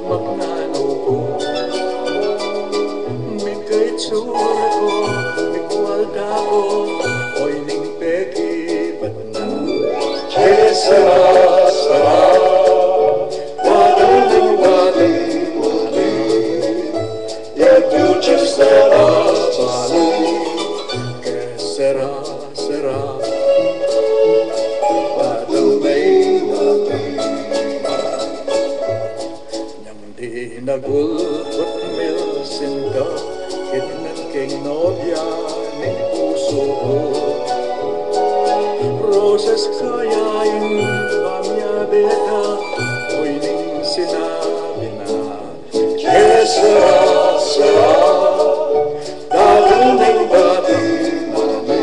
magnano ko. May kay tsura ko, may kwalda ko, oy ning peki ba't na? Sera, sera, wadang wading, you just sera, sera, sera, wadang di nagulpot milsin ka, kitnan kay nobya ning puso ko. Roses kayain pamyabeta, oy ning sinabi na. Sera, sera, dagang ning bating mana,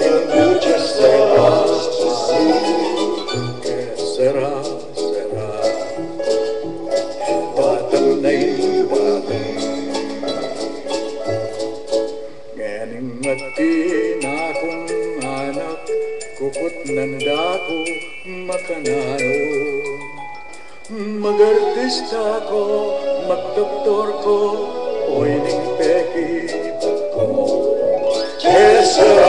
you just sera, sera, sera, batang na'y batang. Nganing matin akong anak, kupot ng dako makanano. Mag-artista ko, mag-doktor ko, oy ning peki ko. Sera,